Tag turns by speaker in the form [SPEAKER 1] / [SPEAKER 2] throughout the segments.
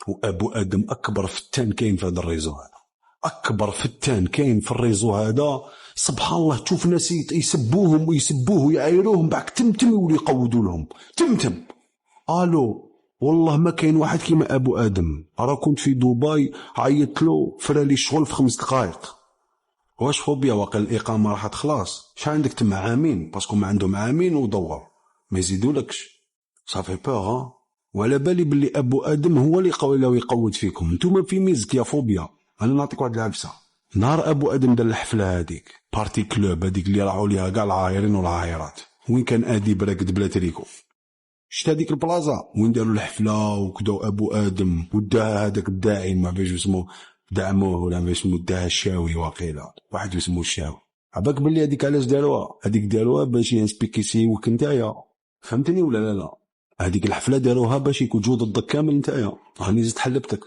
[SPEAKER 1] وابو ادم اكبر فتان كاين في هذا الريزو هذا، اكبر فتان كاين في الريزو هذا. سبحان الله، تشوف ناس يسبوهم ويسبوه ويعايروهم، بعد تمتم يولي يقودوا لهم تمتم. الو والله ما كاين واحد كيما ابو ادم. راه كنت في دبي عيطت له فرالي الشغل في 5 دقائق. واش فوبيا واقع الاقامه راح تخلص؟ شحال عندك تما؟ عامين، باسكو ما عندهم عامين ودور ما يزيدولكش. صافي بوغ. وعلى بالي باللي ابو ادم هو اللي يقود فيكم نتوما في ميزك يا فوبيا. انا نعطيك واحد العبسه. نهار ابو ادم دار الحفله هذيك بارتي كلوب هذيك اللي راحوا ليها كاع العايرين والعايرات، وين كان اديب راكد بلا تريكو، شتا هذيك البلازا وين داروا الحفله وكداو ابو ادم وداها هذاك الداعي ما باش اسمه دعموه ولا باش اسمه داها الشاوي، واقيلا واحد اسمه الشاوي. عباك باللي هذيك علاش داروها؟ هذيك داروها باش ينسبيكيسيوك نتايا، فهمتني ولا لا؟ لا هذيك الحفله داروها باش يكون جود الضك كامل نتايا. راني زدت حلبتك،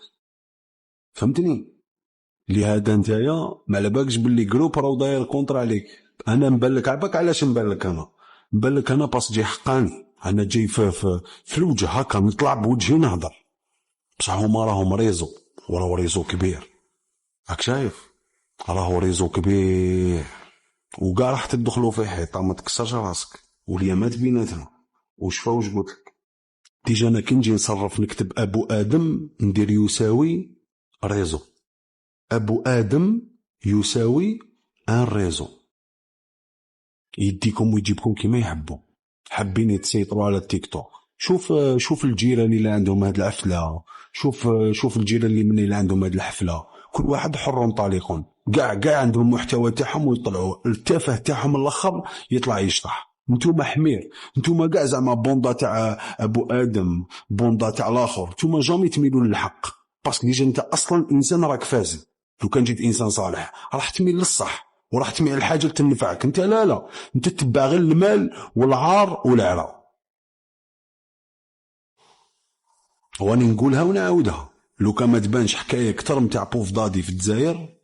[SPEAKER 1] فهمتني؟ لهذا نتايا ما على بالكش باللي جروب راه داير كونتر عليك. انا مبلك عباك علاش مبلك؟ انا مبلك انا باس جاي حقاني، انا جاي في الوجه هكا نطلع بوجهي نهضر، بصح هما راهم ريزو وراهو ريزو كبير. راك شايف؟ راهو ريزو كبير وكاع راح تدخلوا في حيطه ما تكسرش راسك. واليامات بيناتنا وشفا واش قلت لك. ديجا انا كي نجي نصرف نكتب ابو ادم ندير يساوي ريزو. ابو ادم يساوي ان ريزو. يديكم ويجيبكم كما يحبوا. حابين يتسيطروا على التيك توك، شوف الجيران اللي عندهم هاد الحفله، شوف الجيران اللي عندهم هاد الحفله، كل واحد حر طليق، كاع عندهم محتوى تاعهم ويطلعوا التافه تاعهم الاخر يطلع يشطح. نتوما حمير، نتوما كاع زعما بوندا تاع ابو ادم، بوندا تاع الاخر، نتوما جامي تميلوا للحق، باسكو ديجا انت اصلا انسان راك فاسد. لو كان جيت انسان صالح راح تميل للصح وراح تميل الحاجه اللي تنفعك. انت لا انت تتبع غير المال والعار والعرى. واني نقولها ونعاودها، لو كان ما تبانش حكايه اكثر نتاع بوف دادي في الجزائر